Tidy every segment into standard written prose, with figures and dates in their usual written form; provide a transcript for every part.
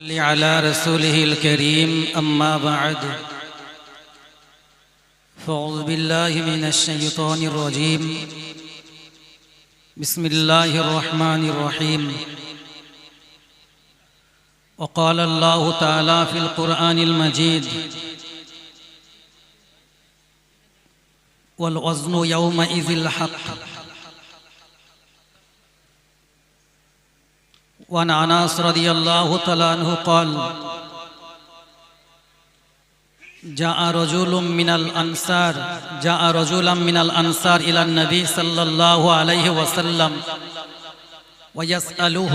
على رسوله الكريم أما بعد فأعوذ بالله من الشيطان الرجيم بسم الله الرحمن الرحيم وقال الله تعالى في القرآن المجيد والوزن يومئذ الحق وعن أنس رضي الله تعالى عنه قال جاء رجل من الأنصار إلى النبي صلى الله عليه وسلم ويسأله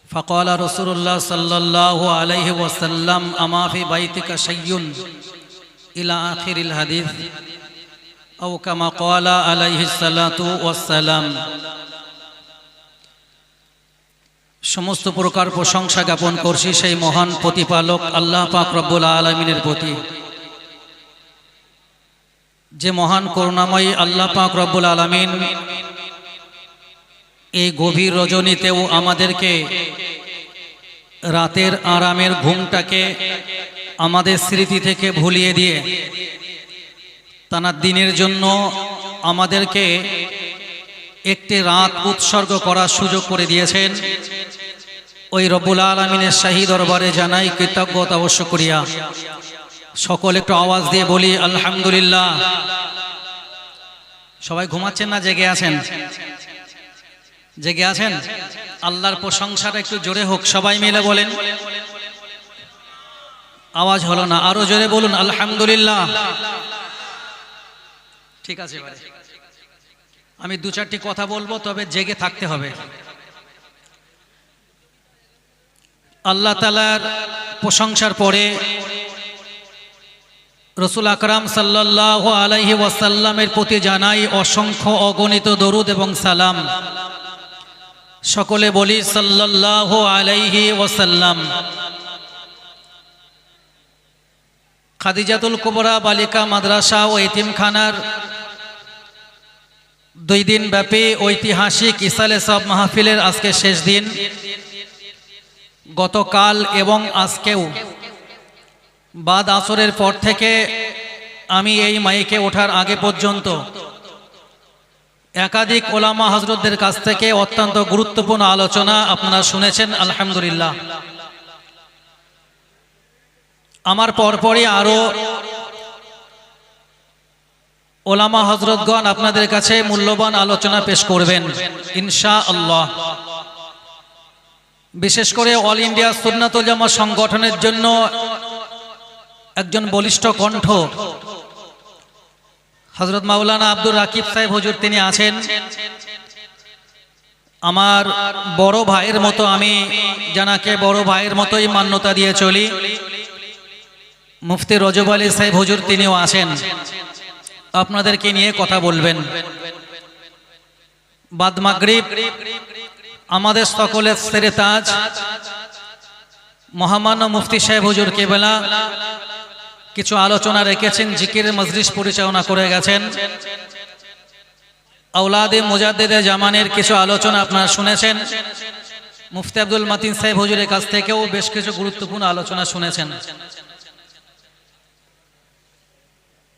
فقال رسول الله صلى الله عليه وسلم أما في بيتك شيء إلى آخر الحديث أو كما قال عليه الصلاة والسلام। সমস্ত প্রকার প্রশংসা জ্ঞাপন করছি সেই মহান প্রতিপালক আল্লাহ পাক রব্বুল আলামিনের প্রতি, যে মহান করুণাময়ী আল্লাহ পাক রব্বুল আলামিন এই গভীর রজনীতেও আমাদেরকে রাতের আরামের ঘুমটাকে আমাদের স্মৃতি থেকে ভুলিয়ে দিয়ে তানার দিনের জন্য আমাদেরকে একটি রাত উৎসর্গ করার সুযোগ করে দিয়েছেন। ওই রব্বুল আলামিনের শাহী দরবারে জানাই কৃতজ্ঞতা ও শুকরিয়া। সকল একটু আওয়াজ দিয়ে বলি আলহামদুলিল্লাহ। সবাই ঘুমাচ্ছেন না জেগে আছেন? জেগে আছেন? আল্লাহর প্রশংসাটা একটু জোরে হোক, সবাই মিলে বলেন। আওয়াজ হলো না, আরো জোরে বলুন আলহামদুলিল্লাহ। ঠিক আছে, আমি দু চারটি কথা বলবো, তবে জেগে থাকতে হবে। আল্লাহ তাআলার প্রশংসার পরে রাসূল আকরাম সাল্লাল্লাহু আলাইহি ওয়াসাল্লামের প্রতি জানাই অসংখ্য অগণিত দরুদ এবং সালাম। সকলে বলি সাল্লাল্লাহু আলাইহি ওয়াসাল্লাম। খাদিজাতুল কুবরা বালিকা মাদ্রাসা ও এতিমখানার 2 দিন ব্যাপী ঐতিহাসিক ইসালে সব মাহফিলের আজকে শেষ দিন। গতকাল এবং আজকেও বাদ আসরের পর থেকে আমি এই মাইকে ওঠার আগে পর্যন্ত একাধিক ওলামা হযরতদের কাছ থেকে অত্যন্ত গুরুত্বপূর্ণ আলোচনা আপনারা শুনেছেন আলহামদুলিল্লাহ। আমার পরপরই আরো ওলামা হযরতগণ আপনাদের কাছে মূল্যবান আলোচনা পেশ করবেন ইনশাআল্লাহ। বিশেষ করে অল ইন্ডিয়া সুন্নাতুল জামাত সংগঠনের জন্য একজন বলিষ্ঠ কণ্ঠ হযরত মাওলানা আব্দুর রাকিব সাহেব হুজুর, তিনি আছেন। আমার বড় ভাইয়ের মতো, আমি জানাকে বড় ভাইয়ের মতোই মান্যতা দিয়ে চলি। মুফতি রজব আলী সাহেব হুজুর, তিনিও আছেন, আপনাদেরকে নিয়ে কথা বলবেন। বাদ মাগরিব আমাদের সকলের সেরে তাজ মহামান্য মুফতি সাহেব হুজুর কেবলা কিছু আলোচনা রেখেছেন, জিকিরের মজলিস পরিচালনা করে গেছেন। আওলাদে মুজাদ্দিদে জামানের কিছু আলোচনা আপনারা শুনেছেন। মুফতি আব্দুল মাতিন সাহেব হুজুরের কাছ থেকেও বেশ কিছু গুরুত্বপূর্ণ আলোচনা শুনেছেন।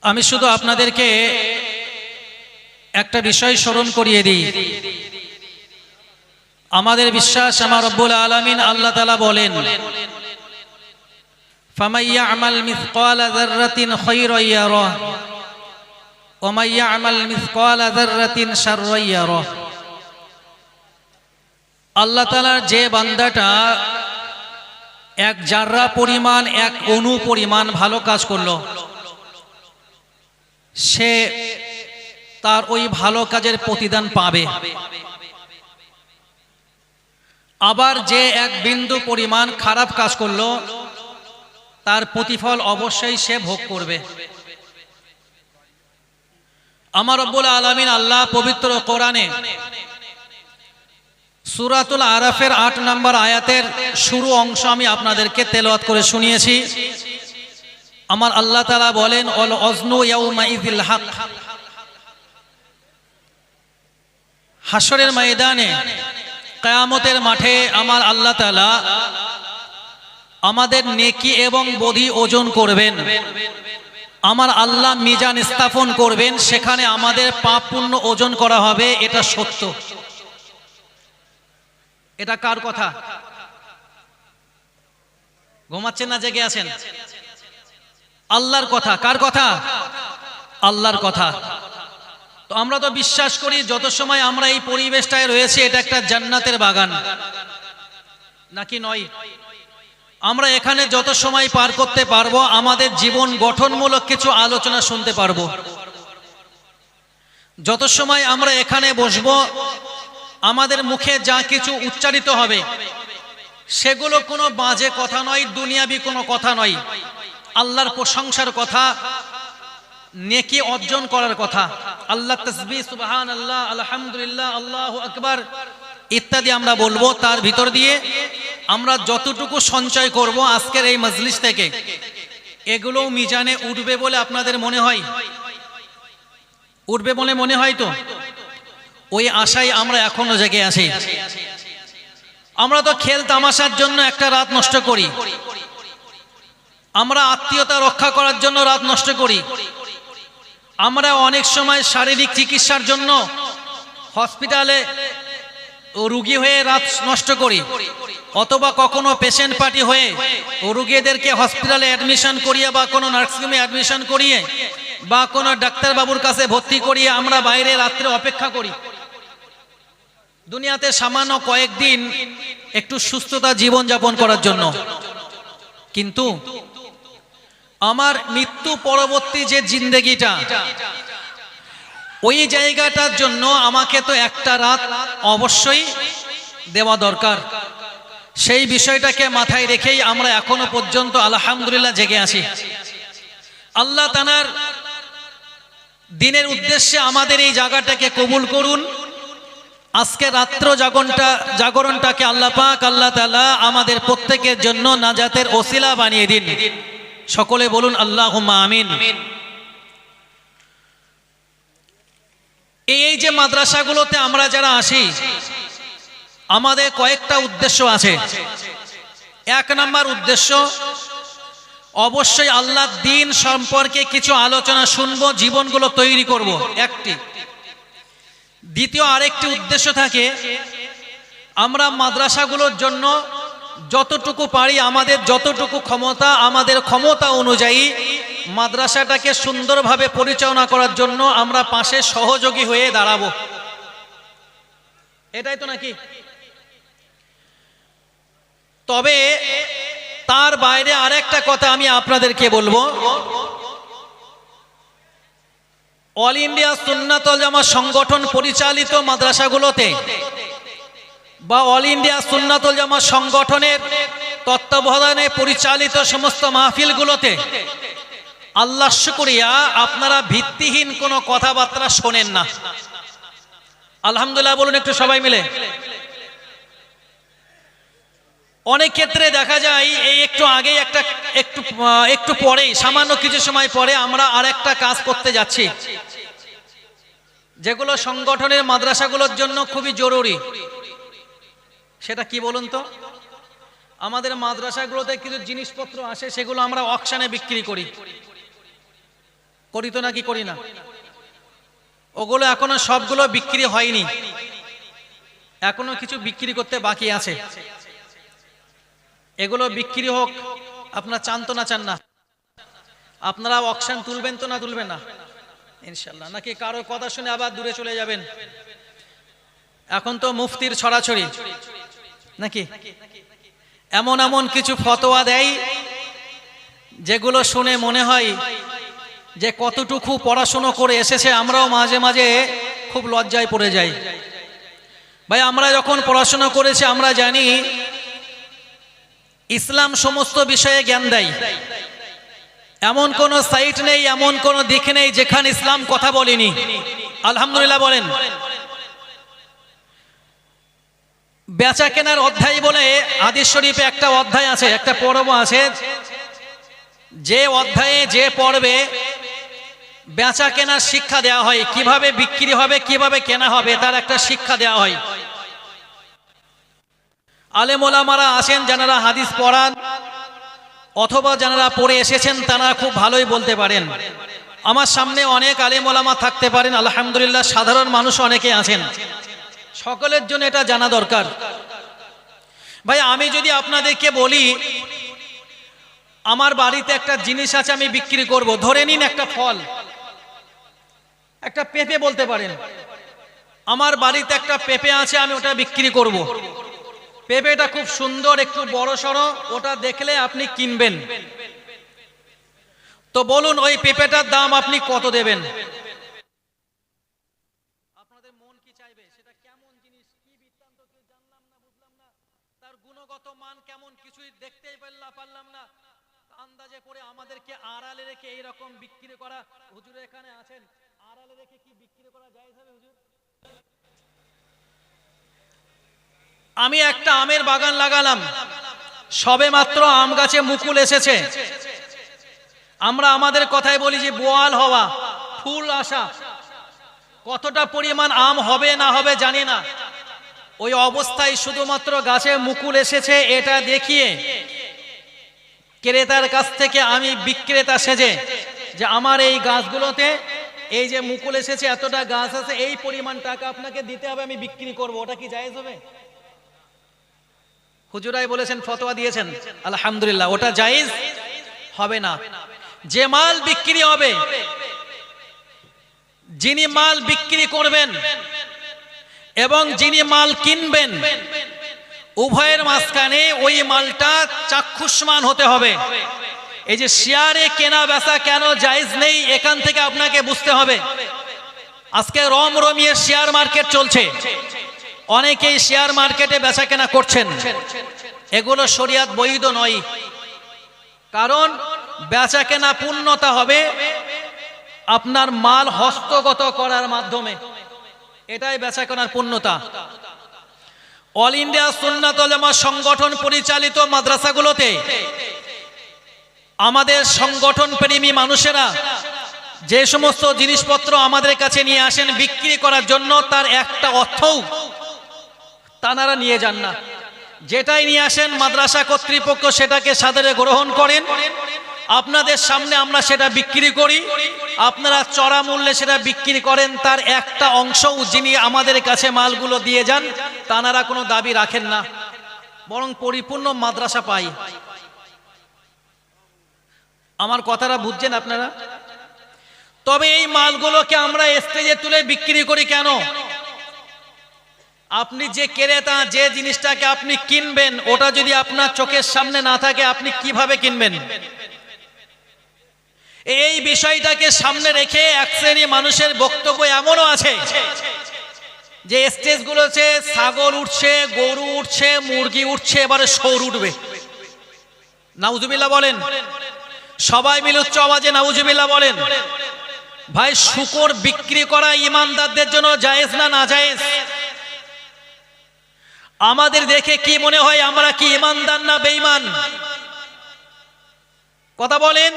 আমি শুধু আপনাদেরকে একটা বিষয় স্মরণ করিয়ে দিই। আমাদের বিশ্বাস, আমার রব্বুল আলামিন আল্লাহ তাআলা বলেন ফামান ইয়ামাল মিসকালা যাররাতিন খায়রান ইয়ারাহ ওয়া মান ইয়ামাল মিসকালা যাররাতিন শাররান ইয়ারাহ। আল্লাহ তাআলার যে বান্দাটা এক জাররা পরিমাণ, এক অণু পরিমাণ ভালো কাজ করলো, সে তার ওই ভালো কাজের প্রতিদান পাবে। আবার যে এক বিন্দু পরিমাণ খারাপ কাজ করলো, তার প্রতিফল অবশ্যই সে ভোগ করবে। আমার রব্বুল আলামিন আল্লাহ পবিত্র কোরআনে সূরাতুল আরাফের 8 নম্বর আয়াতের শুরু অংশ আমি আপনাদেরকে তেলাওয়াত করে শুনিয়েছি। আমার আল্লাহ তাআলা বলেন ওয়াল ওয়াজনু ইয়াউমাইযিল হক। হাসরের ময়দানে কিয়ামতের মাঠে আমার আল্লাহ তাআলা আমাদের নেকি এবং বদি ওজন করবেন। আমার আল্লাহ মিজান স্থাপন করবেন, সেখানে আমাদের পাপ পুণ্য ওজন করা হবে। এটা সত্য। এটা কার কথা? ঘুমাচ্ছেন না জেগে আছেন? আল্লাহর কথা। কার কথা? আল্লাহর কথা। তো আমরা তো বিশ্বাস করি যত সময় আমরা এই পরিবেশটায় রয়েছে এটা একটা জান্নাতের বাগান, নাকি নয়? আমরা এখানে যত সময় পার করতে পারবো আমাদের জীবন গঠনমূলক কিছু আলোচনা শুনতে পারবো। যত সময় আমরা এখানে বসবো আমাদের মুখে যা কিছু উচ্চারিত হবে সেগুলো কোনো বাজে কথা নয়, দুনিয়াবি কোনো কথা নয়, আল্লাহর প্রশংসার কথা, নেকি অর্জন করার কথা। আল্লাহ তাসবিহ, সুবহানাল্লাহ, আলহামদুলিল্লাহ, আল্লাহু আকবার ইত্যাদি আমরা বলবো। তার ভিতর দিয়ে আমরা যতটুকু সঞ্চয় করব আজকের এই মজলিস থেকে, এগুলোও মিজানে উঠবে বলে আপনাদের মনে হয়? উঠবে বলে মনে হয়? তো ওই আশায় আমরা এখনো জেগে আছি। আমরা তো খেল তামাশার জন্য একটা রাত নষ্ট করি, আমরা আত্মীয়তা রক্ষা করার জন্য রাত নষ্ট করি, আমরা অনেক সময় শারীরিক চিকিৎসার জন্য হসপিটালে রুগী হয়ে রাত নষ্ট করি, অথবা কখনো পেশেন্ট পার্টি হয়ে রুগীদেরকে হসপিটালে অ্যাডমিশন করিয়ে বা কোনো নার্সিংহোমে অ্যাডমিশন করিয়ে বা কোনো ডাক্তারবাবুর কাছে ভর্তি করিয়ে আমরা বাইরে রাত্রে অপেক্ষা করি দুনিয়াতে সামান্য কয়েকদিন একটু সুস্থতা জীবন যাপন করার জন্য। কিন্তু আমার মৃত্যু পরবর্তী যে জিন্দেগিটা, ওই জায়গাটার জন্য আমাকে তো একটা রাত অবশ্যই দেওয়া দরকার। সেই বিষয়টাকে মাথায় রেখেই আমরা এখনো পর্যন্ত আলহামদুলিল্লাহ জেগে আছি। আল্লাহ তাআলার দিনের উদ্দেশ্যে আমাদের এই জায়গাটাকে কবুল করুন। আজকে রাত্র জাগরণটাকে আল্লাহ পাক আল্লাহ তাআলা আমাদের প্রত্যেকের জন্য নাজাতের ওসিলা বানিয়ে দিন। সকলে বলুন আল্লাহুম্মা আমিন। এই যে মাদ্রাসাগুলোতে আমরা যারা আসি আমাদের কয়েকটা উদ্দেশ্য আছে। এক নাম্বার উদ্দেশ্য, অবশ্যই আল্লাহর দ্বীন সম্পর্কে কিছু আলোচনা শুনবো, জীবনগুলো তৈরি করব, একটি। দ্বিতীয় আরেকটি উদ্দেশ্য থাকে, আমরা মাদ্রাসাগুলোর জন্য যতটুকু পারি আমাদের যতটুকু ক্ষমতা, আমাদের ক্ষমতা অনুযায়ী মাদ্রাসাটাকে সুন্দরভাবে পরিচালনা করার জন্য আমরা পাশে সহযোগী হয়ে দাঁড়াবো। এটাই তো নাকি? তবে তার বাইরে আরেকটা কথা আমি আপনাদেরকে বলবো, অল ইন্ডিয়া সুন্নাত ওয়াল জামাত সংগঠন পরিচালিত মাদ্রাসাগুলোতে বা অল ইন্ডিয়া সুন্নাত ওয়াল জামাত সংগঠনের তত্ত্বাবধানে পরিচালিত সমস্ত মাহফিলগুলোতে আল্লাহ শুকরিয়া আপনারা ভিত্তিহীন কোনো কথাবার্তা শোনেন না। আলহামদুলিল্লাহ বলুন একটু সবাই মিলে। অনেক ক্ষেত্রে দেখা যায় এই একটু আগে একটু পরেই, সামান্য কিছু সময় পরে আমরা আরেকটা কাজ করতে যাচ্ছি, যেগুলো সংগঠনের মাদ্রাসাগুলোর জন্য খুবই জরুরি। সেটা কি বলুন তো? আমাদের মাদ্রাসাগুলোতে কিছু জিনিসপত্র আসে, সেগুলো আমরা অকশনে বিক্রি করি তো নাকি করি না? ওগুলো এখনো সবগুলো বিক্রি হয়নি, এখনো কিছু বিক্রি করতে বাকি আছে। এগুলো বিক্রি হোক, আপনারা চান তো না চান না? আপনারা অকশন তুলবেন তো না তুলবেন না ইনশাআল্লাহ? নাকি কারো কথা শুনে আবার দূরে চলে যাবেন? এখন তো মুফতির ছড়াছড়ি নাকি, এমন এমন কিছু ফতোয়া দেয় যেগুলো শুনে মনে হয় যে কতটুকু পড়াশোনা করে এসেছে। আমরাও মাঝে মাঝে খুব লজ্জায় পড়ে যাই। ভাই, আমরা যখন পড়াশোনা করেছি আমরা জানি ইসলাম সমস্ত বিষয়ে জ্ঞান দেয়। এমন কোন সাইট নেই, এমন কোন দিক নেই যেখানে ইসলাম কথা বলেনি। আলহামদুলিল্লাহ বলেন। বেচা কেনার অধ্যায় বলে হাদিস শরীফে একটা অধ্যায় আছে, একটা পর্ব আছে, যে অধ্যায়ে যে পর্বে বেচা কেনার শিক্ষা দেওয়া হয়, কিভাবে বিক্রি হবে, কিভাবে কেনা হবে, তার একটা শিক্ষা দেওয়া হয়। আলেম ওলামারা আছেন যারা হাদিস পড়ান অথবা যারা পড়ে এসেছেন তারা খুব ভালোই বলতে পারেন। আমার সামনে অনেক আলেম ওলামা থাকতে পারেন, আলহামদুলিল্লাহ, সাধারণ মানুষ অনেকে আছেন, সকলের জন্য এটা জানা দরকার। ভাই আমি যদি আপনাদেরকে বলি আমার বাড়িতে একটা জিনিস আছে আমি বিক্রি করব, ধরে নিন একটা ফল, একটা পেঁপে বলতে পারেন, আমার বাড়িতে একটা পেঁপে আছে আমি ওটা বিক্রি করব। পেঁপেটা খুব সুন্দর, একটু বড় সড়ো, ওটা দেখলে আপনি কিনবেন। তো বলুন ওই পেঁপেটার দাম আপনি কত দেবেন? আপনাদের মন কি চাইবে? সেটা কেমন জিনিস, কি বৃত্তান্ত কি জানলাম না, বুঝলাম না, তার গুণগত মান কেমন কিছুই দেখতেই পারলাম না, আন্দাজে করে আমাদেরকে আড়ালে রেখে এইরকম বিক্রি করা। হুজুর এখানে আছেন, আড়ালে রেখে কি বিক্রি করা যায় হবে হুজুর? আমি একটা আমের বাগান লাগালাম, সবে মাত্র আম গাছে মুকুল এসেছে, আমরা আমাদের কথায় বলি যে বোয়াল হওয়া, ফুল আসা, কতটা পরিমাণ আম হবে না হবে জানি না, ওই অবস্থায় শুধুমাত্র গাছে মুকুল এসেছে এটা দেখিয়ে ক্রেতার কাছ থেকে আমি বিক্রেতা সেজে যে আমার এই গাছগুলোতে এই যে মুকুল এসেছে, এতটা গাছ আছে, এই পরিমাণ টাকা আপনাকে দিতে হবে, আমি বিক্রি করব, ওটা কি জায়েজ হবে? হুজুরাই বলেছেন, ফতোয়া দিয়েছেন, আলহামদুলিল্লাহ, ওটা জায়েজ হবে না। যে মাল বিক্রি হবে, যিনি মাল বিক্রি করবেন এবং যিনি মাল কিনবেন, উভয়ের মাঝখানে ওই মালটা চাক্ষুষ্মান হতে হবে। এই যে শেয়ারে কেনা বেচা কেন জায়েজ নেই, এখান থেকে আপনাকে বুঝতে হবে। আজকে রমরমিয়ে শেয়ার মার্কেট চলছে, অনেকেই শেয়ার মার্কেটে বেচা কেনা করছেন, এগুলো শরিয়াত বৈধ নয়। কারণ বেচা কেনা পূর্ণতা হবে আপনার মাল হস্তগত করার মাধ্যমে, এটাই বেচা কেনার পূর্ণতা। অল ইন্ডিয়া সুন্নাত ওলামা সংগঠন পরিচালিত মাদ্রাসাগুলোতে আমাদের সংগঠন প্রেমী মানুষেরা যে সমস্ত জিনিসপত্র আমাদের কাছে নিয়ে আসেন বিক্রি করার জন্য, তার একটা অর্থও তারা নিয়ে যান না। যেটাই নিয়ে আসেন মাদ্রাসা কর্তৃপক্ষ সেটাকে সাদরে গ্রহণ করেন, আপনাদের সামনে আমরা সেটা বিক্রি করি, আপনারা চড়া মূল্যে সেটা বিক্রি করেন। তার একটা অংশও যিনি আমাদের কাছে মালগুলো দিয়ে যান তারা কোনো দাবি রাখেন না, বরং পরিপূর্ণ মাদ্রাসা পাই। আমার কথাটা বুঝছেন আপনারা? তবে এই মালগুলোকে আমরা স্টেজে তুলে বিক্রি করি কেন? আপনি যে ক্রেতা, যে জিনিসটাকে আপনি কিনবেন, ওটা যদি আপনার চোখের সামনে না থাকে আপনি কিভাবে কিনবেন? এই বিষয়টাকে সামনে রেখে এক শ্রেণী মানুষের বক্তব্য এমনও আছে যে স্টেজগুলোতে ছাগল উঠছে, গরু উঠছে, মুরগি উঠছে, এবারে সৌর উঠবে। নাউজুবিল্লাহ বলেন, সবাই মিলে উচ্চ আওয়াজে নাউজুবিল্লাহ বলেন। ভাই শূকর বিক্রি করা ইমানদারদের জন্য জায়েজ না নাজায়েজ? আমাদের দেখে কি মনে হয় আমরা কি ইমানদার না বেঈমান? কথা বলেন।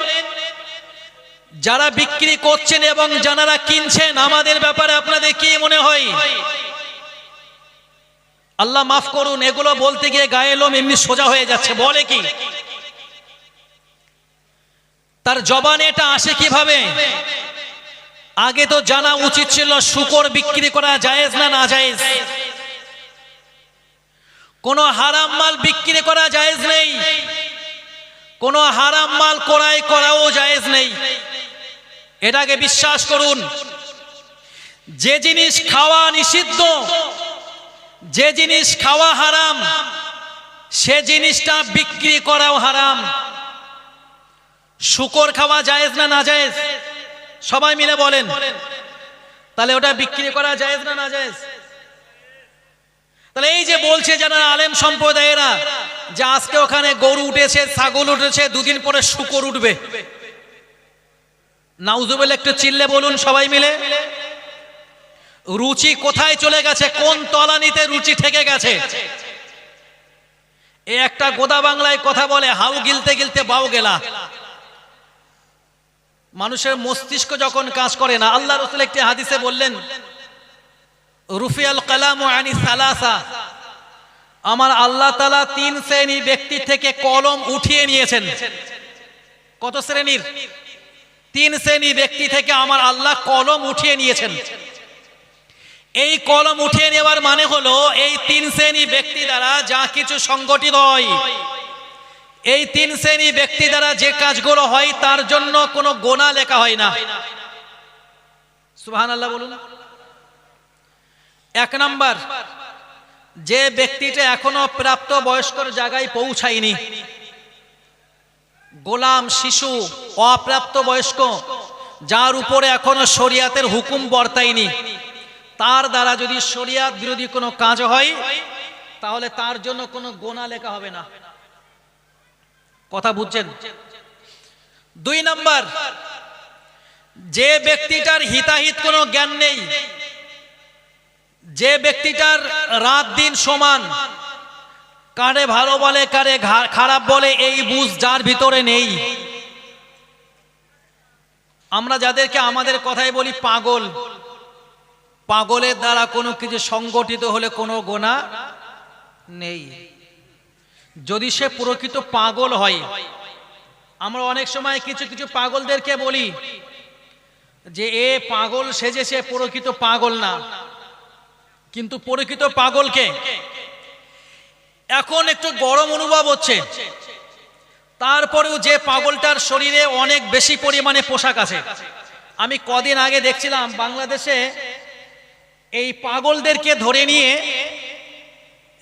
যারা বিক্রি করছেন এবং যারা কিনছেন, আমাদের ব্যাপারে আপনাদের কি মনে হয়? আল্লাহ মাফ করুন, এগুলো বলতে গিয়ে গায়ে লোম এমনি সোজা হয়ে যাচ্ছে। বলে কি? তার জবানে এটা আসে কিভাবে? আগে তো জানা উচিত ছিল শূকর বিক্রি করা জায়েজ না নাজায়েজ। কোনো হারাম মাল বিক্রি করা জায়েজ নেই, কোনো হারাম মাল ক্রয় করাও জায়েজ নেই। এটাকে বিশ্বাস করুন। যে জিনিস খাওয়া নিষিদ্ধ, যে জিনিস খাওয়া হারাম, সে জিনিসটা বিক্রি করাও হারাম। শূকর খাওয়া জায়েজ না নাজায়েজ? সবাই মিলে বলেন। তাহলে ওটা বিক্রি করা জায়েজ না নাজায়েজ? তাহলে এই যে বলছে যারা আলেম সম্প্রদায়েরা যে আজকে ওখানে গরু উঠেছে, ছাগল উঠেছে, দুদিন পরে শূকর উঠবে, নাউজুবিল্লাহ একটু চিল্লে বলুন সবাই মিলে। রুচি কোথায় চলে গেছে? কোন তলানিতে রুচি থেকে গেছে? এই একটা গোদা বাংলায় কথা বলে, হাউ গিলতে গিলতে বাউ গেলা। মানুষের মস্তিষ্ক যখন কাজ করে না, আল্লাহ রাসূল একটি হাদিসে বললেন, রুফিয়াল কালামু আনি সালাসা, আমার আল্লাহ তাআলা 3 শ্রেণী ব্যক্তি থেকে কলম উঠিয়ে নিয়েছেন। কত শ্রেণীর? 3 শ্রেণী ব্যক্তি থেকে আমার আল্লাহ কলম উঠিয়ে নিয়েছেন। এই কলম উঠিয়ে নেওয়ার মানে হলো এই 3 শ্রেণী ব্যক্তি দ্বারা যা কিছু সংগঠিত হয়, এই 3 শ্রেণী ব্যক্তি দ্বারা যে কাজগুলো হয় তার জন্য কোনো গোনা লেখা হয় না। সুবহানাল্লাহ বলুন। 1 নাম্বার, যে ব্যক্তিটা এখনো প্রাপ্ত বয়স্কর জায়গায় পৌঁছায়নি, গোলাম, শিশু, অপ্রাপ্ত বয়স্ক, যার উপরে এখনো শরিয়াতের হুকুম বর্তায়নি, তার দ্বারা যদি শরিয়াত বিরোধী কোনো কাজ হয় তাহলে তার জন্য কোনো গোনা লেখা হবে না। কথা বুঝছেন? 2 নাম্বার, যে ব্যক্তিটার হিতাহিত কোনো জ্ঞান নেই, যে ব্যক্তিটার রাত দিন সমান, কারে ভালো বলে কারে খারাপ বলে এই বুঝ যার ভিতরে নেই, আমরা যাদেরকে আমাদের কথাই বলি পাগল, পাগলের দ্বারা কোনো কিছু সংগঠিত হলে কোনো গোনা নেই। যদি সে প্রকৃত পাগল হয়, আমরা অনেক সময় কিছু কিছু পাগলদেরকে বলি যে এ পাগল সেজেছে, প্রকৃত পাগল না। কিন্তু প্রকৃত পাগলকে এখন একটু গরম অনুভব হচ্ছে, তারপরেও যে পাগলটার শরীরে অনেক বেশি পরিমাণে পোশাক আছে। আমি কদিন আগে দেখছিলাম বাংলাদেশে এই পাগলদেরকে ধরে নিয়ে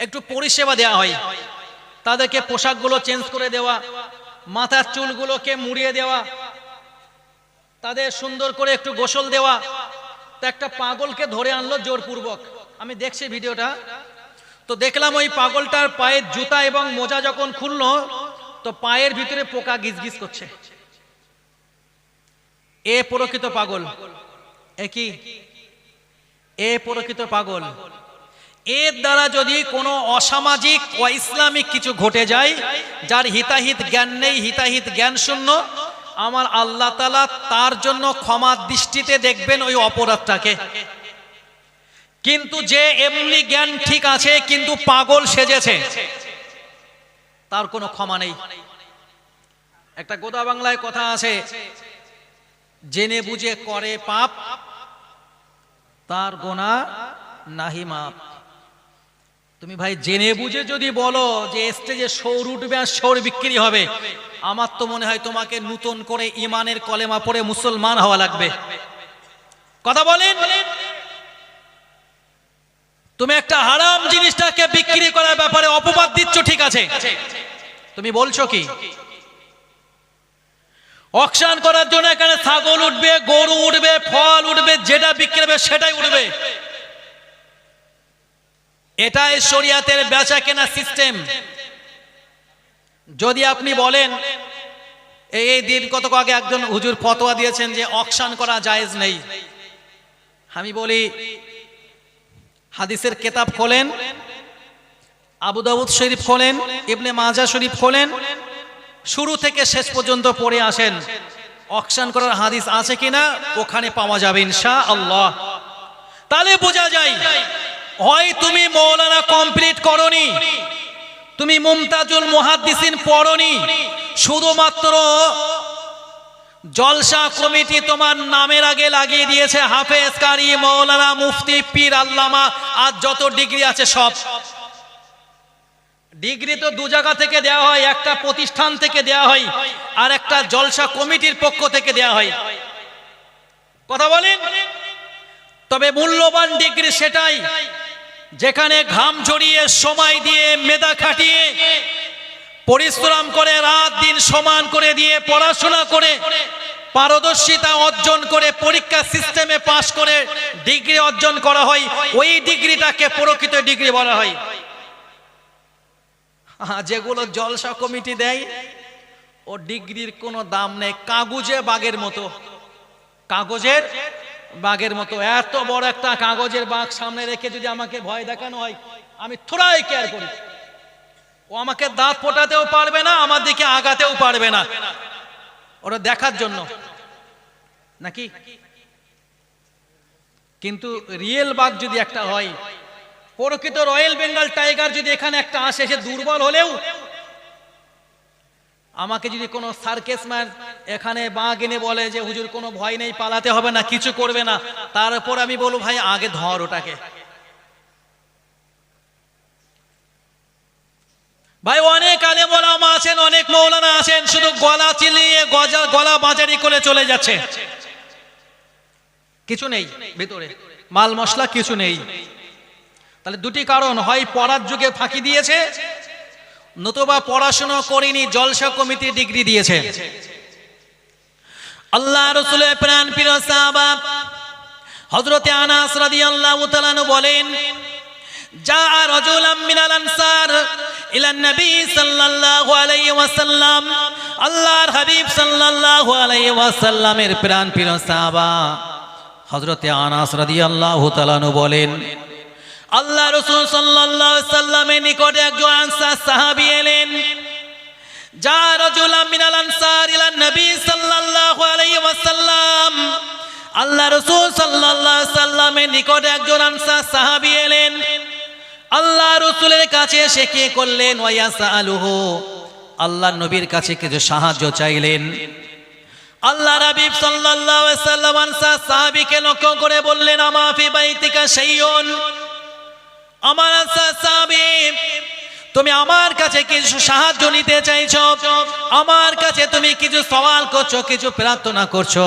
একটু পরিষেবা দেওয়া হয়, তাদেরকে পোশাকগুলো চেঞ্জ করে দেওয়া, মাথার চুলগুলোকে মুড়িয়ে দেওয়া, তাদের সুন্দর করে একটু গোসল দেওয়া। তো একটা পাগলকে ধরে আনলো জোরপূর্বক, আমি দেখছি ভিডিওটা, তো দেখলাম ওই পাগলটার পায়ের জুতা এবং মোজা যখন খুললো তো পায়ের ভিতরে পোকা গিজগিজ করছে। এ প্রকৃত পাগল। একই এ প্রকৃত পাগল। এর দ্বারা যদি কোনো অসামাজিক ও ইসলামিক কিছু ঘটে যায়, যার হিতাহিত জ্ঞান নেই, হিতাহিত জ্ঞান শূন্য, আমার আল্লাহ তাআলা তার জন্য ক্ষমার দৃষ্টিতে দেখবেন ওই অপরাধটাকে। কিন্তু যে এমনি জ্ঞান ঠিক আছে কিন্তু পাগল সেজেছে, তার কোনো ক্ষমা নেই। একটা গোদা বাংলায় কথা আছে, জেনে বুঝে করে পাপ তার গোনা নাহি মাপ। তুমি ভাই জেনে বুঝে যদি বলো যে স্টেজে সৌর উঠবে আর সৌর বিক্রি হবে, আমার তো মনে হয় তোমাকে নতুন করে ইমানের কলেমা পড়ে মুসলমান হওয়া লাগবে। কথা বলেন। তুমি একটা হারাম জিনিসটাকে বিক্রি করার ব্যাপারে অপবাদ দিচ্ছ, ঠিক আছে, তুমি বলছো কি অকশন করার জন্য এখানে ছাগল উঠবে, গরু উঠবে, ফল উঠবে, যেটা বিক্রি হবে সেটাই উঠবে, এটাই শরিয়াতের বেচা কেনা সিস্টেম। যদি আপনি বলেন, এই দিন কতক আগে একজন হুজুর ফতোয়া দিয়েছেন যে অকশন করা জায়েজ নেই, আমি বলি হাদিসের কিতাব খোলেন, আবু দাউদ শরীফ খোলেন, ইবনে মাজাহ শরীফ খোলেন, শুরু থেকে শেষ পর্যন্ত পড়ে আসেন, অকশন করার হাদিস আছে কিনা ওখানে পাওয়া যাবে ইনশাআল্লাহ। তাহলে বোঝা যায় হয় তুমি মৌলানা কমপ্লিট করনি, তুমি মুমতাজুল মুহাদ্দিসিন পড়নি, শুধুমাত্র জলসা কমিটি তোমার নামের আগে লাগিয়ে দিয়েছে হাফেজ, কারি, মৌলানা, মুফতি, পীর, আল্লামা, আর যত ডিগ্রি আছে সব। ডিগ্রি তো 2 জায়গা থেকে দেওয়া হয়, একটা প্রতিষ্ঠান থেকে দেওয়া হয় আর একটা জলসা কমিটির পক্ষ থেকে দেওয়া হয়। কথা বলেন। তবে মূল্যবান ডিগ্রি সেটাই যেখানে ঘাম ঝরিয়ে, সময় দিয়ে, মেধা খাটিয়ে, পরিশ্রম করে, রাত দিন সমান করে দিয়ে, পড়াশোনা করে, পারদর্শিতা অর্জন করে, পরীক্ষা সিস্টেমে পাশ করে ডিগ্রি অর্জন করা হয়, ওই ডিগ্রিটাকে প্রকৃত ডিগ্রি বলা হয়। যেগুলো জলসা কমিটি দেয় ও ডিগ্রির কোনো দাম নেই, কাগজে বাগের মতো, কাগজের বাগের মতো। এত বড় একটা কাগজের বাগ সামনে রেখে যদি আমাকে ভয় দেখানো হয়, আমি থোড়াই কেয়ার করি। ও আমাকে দাঁত ফোটাতেও পারবে না, আমার দিকে আগাতেও পারবে না, ওরা দেখার জন্য নাকি। কিন্তু রিয়েল বাঘ যদি একটা হয় প্রকৃত রয়্যাল বেঙ্গল টাইগার যদি এখানে একটা আসে, সে দুর্বল হলেও আমাকে যদি কোনো সার্কেসম্যান এখানে বাঘ এনে বলে যে হুজুর কোনো ভয় নেই, পালাতে হবে না, কিছু করবে না, তারপর আমি বলবো ভাই আগে ধর ওটাকে। ভাই অনেক আলেম ওলামা আছেন, অনেক মৌলানা আছেন, শুধু গলা চিলিয়ে গলা বাজারি করে চলে যাচ্ছে, কিছু নেই ভিতরে, মাল মশলা কিছু নেই। তাহলে দুটি কারণ, হয় পড়ার যুগে ফাঁকি দিয়েছে, নতুবা পড়াশোনা করেনি, জলসা কমিটি ডিগ্রি দিয়েছে। আল্লাহ রাসূলের প্রাণ প্রিয় সাহাবা হযরতে আনাস রাদিয়াল্লাহু তাআলা আনহু বলেন, জা রাজুলাম মিনাল আনসার ইলা নবী সাল্লাল্লাহু আলাইহি ওয়াসাল্লাম, আল্লাহর হাবিব সাল্লাল্লাহু আলাইহি ওয়াসাল্লামের প্রাণ প্রিয় সাহাবা হযরতে আনাস রাদিয়াল্লাহু তাআলা আনহু বলেন, আল্লাহ রাসূল সাল্লাল্লাহু আলাইহি ওয়াসাল্লামের নিকটে একজন আনসার সাহাবী এলেন। জা রাজুলাম মিনাল আনসার ইলা নবী সাল্লাল্লাহু আলাইহি ওয়াসাল্লাম, আল্লাহ রাসূল সাল্লাল্লাহু আলাইহি ওয়াসাল্লামের নিকটে একজন আনসার সাহাবী এলেন। আল্লাহ রাসূলের কাছে এসে কি করলেন, ওয়ায়াসালুহু, আল্লাহ নবীর কাছে কিছু সাহায্য চাইলেন। আল্লাহ হাবিব সাল্লাল্লাহু আলাইহি ওয়াসাল্লাম আনসার সাহাবীকে লক্ষ্য করে বললেন, আমা ফি বাইতিকা শাইউন, আমার আনসার সাহাবী তুমি আমার কাছে কিছু সাহায্য নিতে চাইছো, আমার কাছে তুমি কিছু সওয়াল করছো, কিছু প্রার্থনা করছো,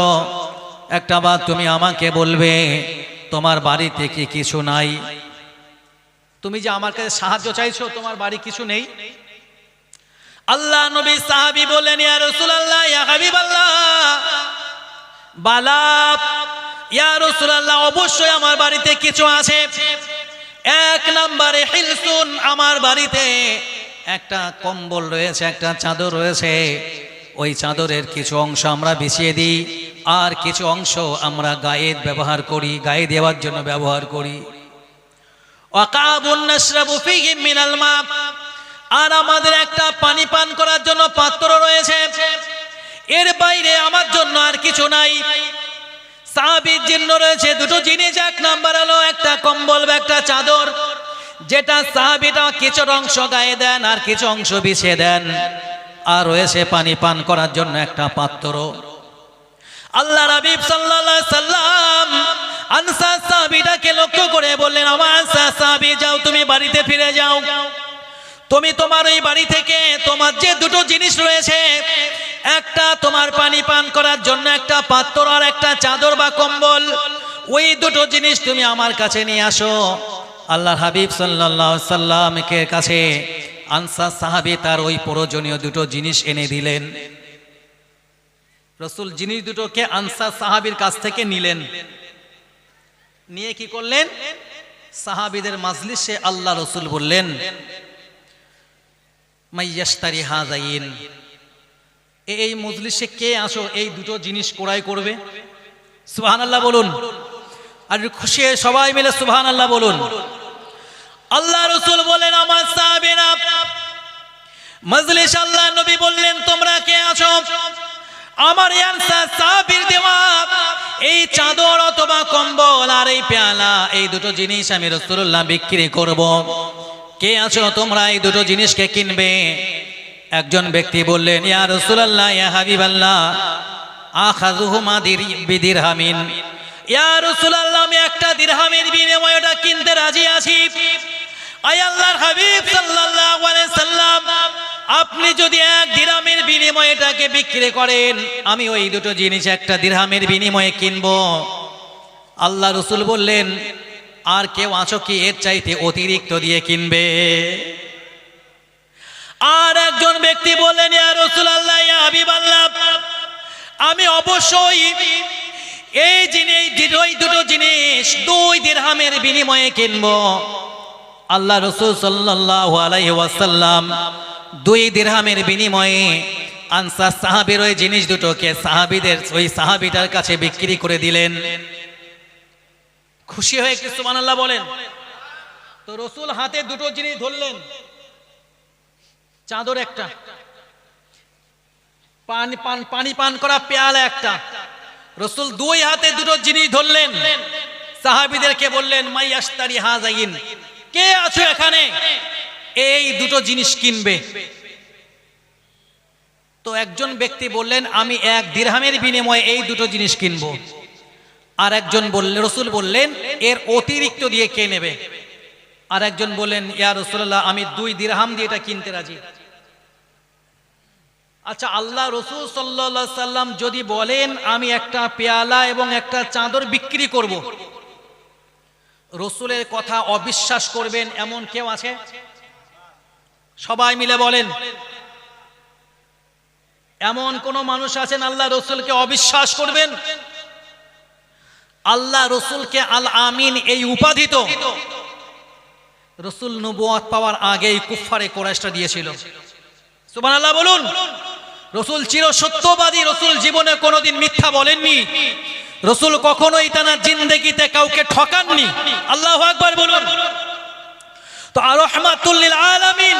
একটা বার তুমি আমাকে বলবে তোমার বাড়িতে কি কিছু নাই? তুমি যে আমার কাছে সাহায্য চাইছো, তোমার বাড়ি কিছু নেই? আল্লাহ নবী সাহাবী বললেন, ইয়া রাসূলুল্লাহ, ইয়া হাবিবাল্লাহ, বালা, ইয়া রাসূলুল্লাহ, অবশ্যই আমার বাড়িতে কিছু আছে। এক নম্বরে হিলসুন, আমার বাড়িতে একটা কম্বল রয়েছে, একটা চাদর রয়েছে, ওই চাদরের কিছু অংশ আমরা বিছিয়ে দিই, আর কিছু অংশ আমরা গায়ে ব্যবহার করি, গায়ে দেওয়ার জন্য ব্যবহার করি। ওয়াকাবুন নাশরাবু ফীহি মিনাল মা, আর আমাদের একটা পানি পান করার জন্য পাত্র রয়েছে, এর বাইরে আমার জন্য আর কিছু নাই। সাহাবীর জন্য রয়েছে দুটো জিনিস, এক নাম্বার হলো একটা কম্বল বা একটা চাদর, যেটা সাহাবীটা কিছু অংশ গায়ে দেন আর কিছু অংশ বিছিয়ে দেন, আর রয়েছে পানি পান করার জন্য একটা পাত্র। আল্লাহ হাবিব সাল্লাল্লাহু আলাইহি সাল্লাম আনসার সাহাবীটাকে লক্ষ্য করে বললেন, আমার আনসার সাহাবী, যাও তুমি বাড়িতে ফিরে যাও, তুমি তোমার ওই বাড়ি থেকে তোমার যে দুটো জিনিস রয়েছে, একটা তোমার পানি পান করার জন্য একটা পাত্র আর একটা চাদর বা কম্বল, ওই দুটো জিনিস তুমি আমার কাছে নিয়ে আসো। আল্লাহর হাবিব সাল্লাল্লাহু আলাইহি সাল্লামের কাছে আনসার সাহাবী তার ওই প্রয়োজনীয় দুটো জিনিস এনে দিলেন। রাসূল জিনিস দুটোকে আনসার সাহাবীর কাছ থেকে নিলেন, নিয়ে কি করলেন, সাহাবীদের মাজলিসে আল্লাহ রাসূল বললেন, মাইয়াশতারি হাযাইন, এই মজলিসে কে আসো এই দুটো জিনিস ক্রয় করবে? সুবহানাল্লাহ বলুন, আর খুশি সবাই মিলে সুবহানাল্লাহ বলুন। আল্লাহ রাসূল বলেন, আমার সাহাবীরা মজলিস, আল্লাহ নবী বললেন, তোমরা কে আছো? আমার আনসার সাহাবীর দেওয়া এই চাদর অথবা কম্বল আর এই পেয়ালা, এই দুটো জিনিস আমি রাসূলুল্লাহ বিক্রি করব, কে আছো তোমরা এই দুটো জিনিসকে কিনবে? একজন ব্যক্তি বললেন, ইয়া রাসূলুল্লাহ, ইয়া হাবিবাল্লাহ, আখাযুহুমা বিদিরহামিন, ইয়া রাসূলুল্লাহ, আমি একটা দিরহামের বিনিময়ে এটা কিনতে রাজি আছি। আয় আল্লাহর হাবিব সাল্লাল্লাহু আলাইহি সাল্লাম, আপনি যদি এক দিরহামের বিনিময়ে এটাকে বিক্রি করেন, আমি ওই দুটো জিনিস একটা দিরহামের বিনিময়ে কিনবো। আল্লাহ রাসূল বললেন, আর কেউ আছো কি এর চাইতে অতিরিক্ত দিয়ে কিনবে? আর একজন ব্যক্তি বললেন, ইয়া রাসূলুল্লাহ, ইয়া হাবিবাল্লাহ, আমি অবশ্যই এই দুটো জিনিস 2 দিরহামের বিনিময়ে কিনবো। আল্লাহ রাসূল সাল্লাল্লাহু আলাইহি ওয়াসাল্লাম 2 দিরহামের বিনিময়ে আনসার সাহাবীর ওই জিনিস দুটোকে সাহাবীদের ওই সাহাবীটার কাছে বিক্রি করে দিলেন। খুশি হয়ে কি সুবহানাল্লাহ বলেন? তো রাসূল হাতে দুটো জিনিস ধরলেন, চাদর একটা, পানি পান করা পেয়ালা একটা। রাসূল 2 হাতে দুটো জিনিস ধরলেন, সাহাবীদেরকে বললেন, মাইয়াশতারি হাযাইন, কে আছো এখানে এই দুটো জিনিস কিনবে? তো একজন ব্যক্তি বললেন, আমি 1 দিরহামের বিনিময়ে এই দুটো জিনিস কিনবো। আর একজন বললেন, রাসূল বললেন, এর অতিরিক্ত দিয়ে কে নেবে? আর একজন বললেন, ইয়া রাসূলুল্লাহ, আমি 2 দিরহাম দিয়ে এটা কিনতে রাজি। আচ্ছা, আল্লাহ রাসূল সাল্লাল্লাহু আলাইহি সাল্লাম যদি বলেন আমি একটা পেয়ালা এবং একটা চাদর বিক্রি করব, রাসূলের কথা অবিশ্বাস করবেন এমন কেউ আছে? সবাই মিলে বলেন, এমন কোন মানুষ আছেন আল্লাহ রাসূলকে অবিশ্বাস করবেন? আল্লাহ রাসূলকে আল আমিন এই উপাধি তো রাসূল নবুয়ত পাওয়ার আগেই কুফারে কুরাইশরা দিয়েছিল। সুবহানাল্লাহ বলুন। রাসূল চির সত্যবাদী, রাসূল জীবনে কোনোদিন মিথ্যা বলেননি, রাসূল কখনোই তার জিন্দেগিতে কাউকে ঠকাননি। আল্লাহু আকবার বলুন। তো আর রাহমাতুল লিল আলামিন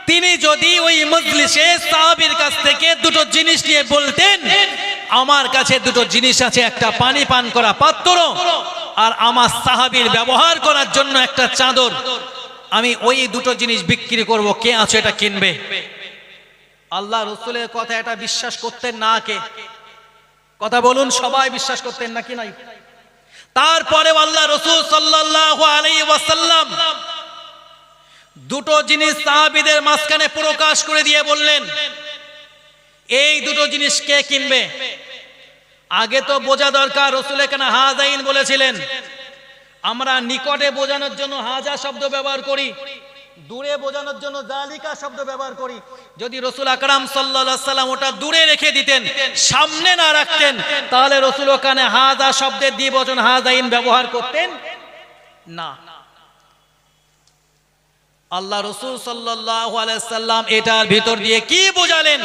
তিনি যদি ওই মজলিসে সাহাবীর কাছ থেকে দুটো জিনিস নিয়ে বলতেন, আমার কাছে দুটো জিনিস আছে, একটা পানি পান করা পাত্র আর আমার সাহাবীর ব্যবহার করার জন্য একটা চাদর, আমি ওই দুটো জিনিস বিক্রি করব, কে আছে এটা কিনবে? আল্লাহ রাসূলের কথা এটা বিশ্বাস করতেন না কে? কথা বলুন, সবাই বিশ্বাস করতেন নাকি নাই? তারপরে আল্লাহ রাসূল সাল্লাল্লাহু আলাইহি ওয়াসাল্লাম দুটো জিনিস সাহাবীদের মাঝখানে প্রকাশ করে দিয়ে বললেন, এই দুটো জিনিস কে কিনবে? আগে তো বোঝা দরকার, রাসূল এখানে হাযাইন বলেছিলেন। আমরা নিকটে বোঝানোর জন্য হাজা শব্দ ব্যবহার করি, দূরে বোঝানোর জন্য যালিকা শব্দ ব্যবহার করি। যদি রাসূল আকরাম সাল্লাল্লাহু আলাইহি সাল্লাম ওটা দূরে রেখে দিতেন, সামনে না রাখতেন, তাহলে রাসূল ওখানে হাজা শব্দের দ্বিবচন হাযাইন ব্যবহার করতেন না। আল্লাহ রাসূল সাল্লাল্লাহু আলাইহি সাল্লাম এটার ভিতর দিয়ে কি বোঝালেন?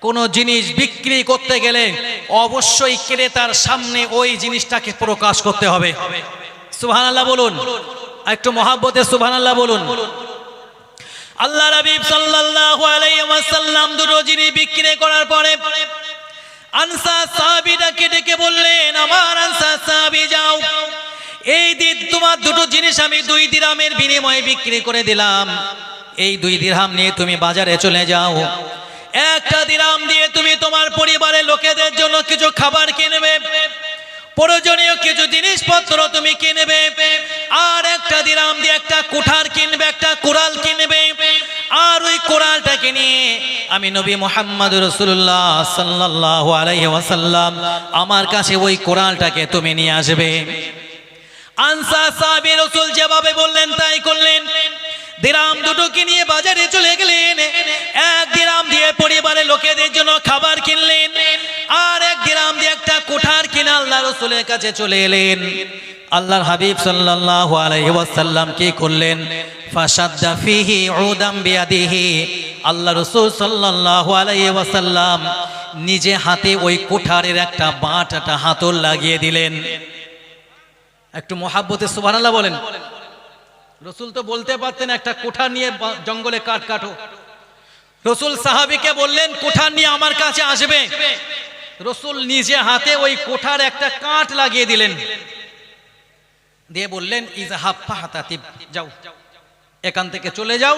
কোন জিনিস বিক্রি করতে গেলে অবশ্যই ক্রেতার সামনে ওই জিনিসটাকে প্রকাশ করতে হবে। সুবহানাল্লাহ বলুন, একটু মহব্বতে সুবহানাল্লাহ বলুন। আল্লাহ হাবিব সাল্লাল্লাহু আলাইহি ওয়াসাল্লাম দুটো জিনিস বিক্রি করার পরে আনসার সাহাবীটাকে ডেকে বললেন, আমার আনসার সাহাবী যাও, এই দিন তোমার দুটো জিনিস আমি 2 দিরহামের বিনিময়ে বিক্রি করে দিলাম, এই 2 দিরহাম নিয়ে তুমি বাজারে চলে যাও, একটা দিরহাম দিয়ে তুমি তোমার পরিবারের লোকেদের জন্য কিছু খাবার কিনবে, প্রয়োজনীয় কিছু জিনিসপত্র তুমি কিনবে, আর একটা দিরহাম দিয়ে একটা কুঠার কিনবে, একটা কুড়াল কিনবে, আর ওই কুড়ালটাকে নিয়ে আমি নবী মুহাম্মদ রাসূলুল্লাহ সাল্লাল্লাহু আলাইহি ওয়াসাল্লাম আমার কাছে ওই কুড়ালটাকে তুমি নিয়ে আসবে। আনসার সাহাবী রাসূল যেভাবে বললেন তাই করলেন। দিরহাম দুটোকে নিয়ে বাজারে চলে গেলেন, 1 দিরহাম দিয়ে পরিবারের লোকেদের জন্য খাবার কিনলেন, আর 1 দিরহাম দিয়ে একটা কুঠার কিনে আল্লাহ রাসূলের কাছে চলে এলেন। আল্লাহর হাবিব সাল্লাল্লাহু আলাইহি ওয়াসাল্লাম কি করলেন? ফাশাদ্দা ফিহি উদাম বিয়াদিহি, আল্লাহ রাসূল সাল্লাল্লাহু আলাইহি ওয়াসাল্লাম নিজে হাতে ওই কুঠারের একটা বাঁটাটা হাতল লাগিয়ে দিলেন। একটু মহব্বতে সুবহানাল্লাহ বলেন। রাসূল তো বলতে পারতেন একটা কুঠার নিয়ে জঙ্গলে কাঠ কাটো, রাসূল সাহাবীকে বললেন কুঠার নিয়ে আমার কাছে আসবে, রাসূল নিজে হাতে ওই কুঠার একটা কাঠ লাগিয়ে দিলেন, দিয়ে বললেন ইযহাব ফাহাতাতিব, যাও এখান থেকে চলে যাও,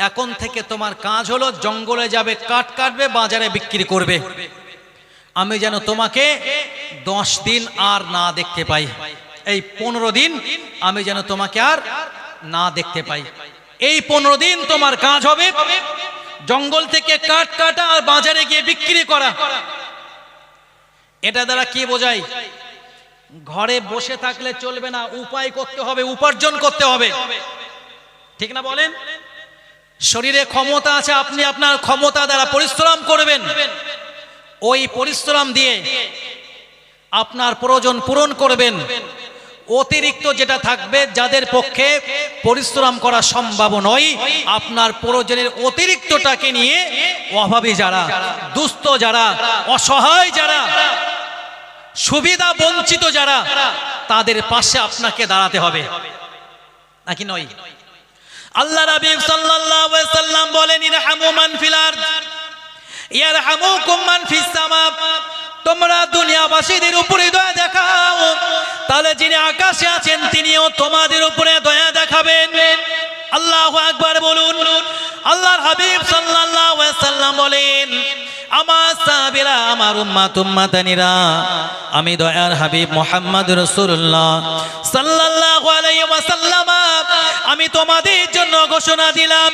এখন থেকে তোমার কাজ হলো জঙ্গলে যাবে, কাঠ কাটবে, বাজারে বিক্রি করবে, আমি যেন তোমাকে 10 দিন আর না দেখতে পাই, এই 15 দিন আমি যেন তোমাকে আর না দেখতে পাই। এই 15 দিন তোমার কাজ হবে জঙ্গল থেকে কাঠ কাটা আর বাজারে গিয়ে বিক্রি করা। এটা দ্বারা কি বোঝায়? ঘরে বসে থাকলে চলবে না, উপায় করতে হবে, উপার্জন করতে হবে, ঠিক না বলেন? শরীরে ক্ষমতা আছে, আপনি আপনার ক্ষমতা দ্বারা পরিশ্রম করবেন, ওই পরিশ্রম দিয়ে আপনার প্রয়োজন পূরণ করবেন। অতিরিক্ত যেটা থাকবে, যাদের পক্ষে পরিশ্রম করা সম্ভব নয়, আপনার প্রয়োজনের অতিরিক্তটাকে নিয়ে অভাবী যারা, দুস্থ যারা, অসহায় যারা, সুবিধা বঞ্চিত যারা, তাদের পাশে আপনাকে দাঁড়াতে হবে, নাকি নয়? আল্লাহ রাব্বি সাল্লাল্লাহু আলাইহি ওয়াসাল্লাম বলেন, ইরহামু মান ফিল আরদ ইয়ারহামুকুম মান ফিস সামা, তোমরা দুনিয়াবাসীদের উপরে দয়া দেখাও, তাহলে যিনি আকাশে আছেন তিনিও তোমাদের উপরে দয়া দেখাবেন। আল্লাহু আকবার বলুন। আল্লাহর হাবিব সাল্লাল্লাহু আলাইহি ওয়াসাল্লাম বলেন, আমার সাহাবীরা, আমার উম্মত উম্মতানিরা, আমি দয়ার হাবিব মুহাম্মদ রাসূলুল্লাহ সাল্লাল্লাহু আলাইহি ওয়াসাল্লাম আমি তোমাদের জন্য ঘোষণা দিলাম,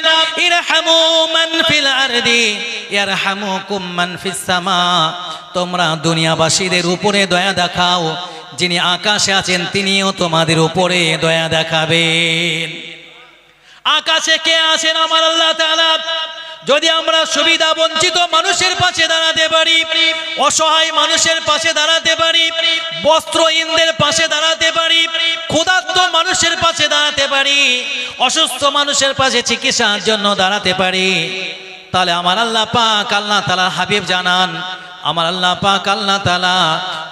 ইরহামু মান ফিল আরদি ইয়ারহামুকুম মান ফিস সামা। তোমরা দুনিয়াবাসীদের উপরে দয়া দেখাও, যিনি আকাশে আছেন তিনিও তোমাদের উপরে দয়া দেখাবেন। আকাশে কে আছেন? আমার আল্লাহ তাআলা। যদি আমরা সুবিধা বঞ্চিত মানুষের পাশে দাঁড়াতে পারি, অসহায় মানুষের পাশে দাঁড়াতে পারি, বস্ত্রহীনদের পাশে দাঁড়াতে পারি, ক্ষুধার্ত মানুষের পাশে দাঁড়াতে পারি, অসুস্থ মানুষের পাশে চিকিৎসার জন্য দাঁড়াতে পারি, তাহলে আমার আল্লাহ পাক আল্লাহ তাআলা হাবিব জানান, আমার আল্লাহ পাক আল্লাহ তাআলা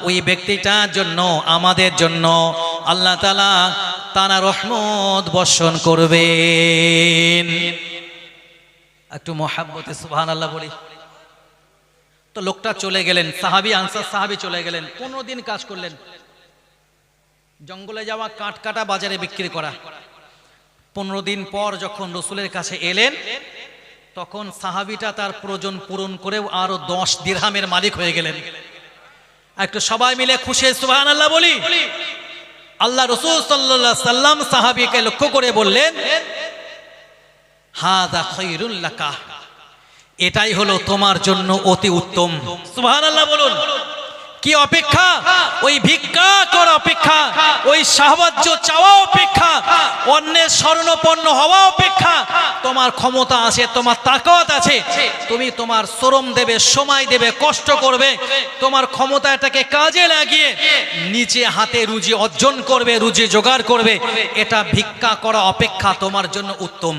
ওই ব্যক্তিটার জন্য, আমাদের জন্য আল্লাহ তাআলা তারা রহমত বর্ষণ করবেন। একটু মোহাব্বতে সুবহানাল্লাহ বলি। তো লোকটা চলে গেলেন, সাহাবী, আনসার সাহাবী চলে গেলেন। 15 দিন কাজ করলেন, জঙ্গলে যাওয়া, কাঠ কাটা, বাজারে বিক্রি করা। 15 দিন পর যখন রসুলের কাছে এলেন, তখন সাহাবীটা তার প্রয়োজন পূরণ করেও আরো 10 দিরহামের মালিক হয়ে গেলেন। একটু সবাই মিলে খুশি সুবহানাল্লাহ বলি। আল্লাহ রাসূল সাল্লাল্লাহু আলাইহি সাল্লাম সাহাবীকে লক্ষ্য করে বললেন, হাযা খায়রুল লাকা, এটাই হলো তোমার জন্য অতি উত্তম। সুবহানাল্লাহ বলুন। কি অপেক্ষা? ওই ভিক্ষা করা অপেক্ষা, ওই সাহায্য চাওয়া অপেক্ষা, অন্যের শরণাপন্ন হওয়া অপেক্ষা তোমার ক্ষমতা আছে, তোমার তাকত আছে, তুমি তোমার শ্রম দেবে, সময় দেবে, কষ্ট করবে, তোমার ক্ষমতাটাকে কাজে লাগিয়ে নিচে হাতে রুজি অর্জন করবে, রুজি জোগাড় করবে, এটা ভিক্ষা করা অপেক্ষা তোমার জন্য উত্তম।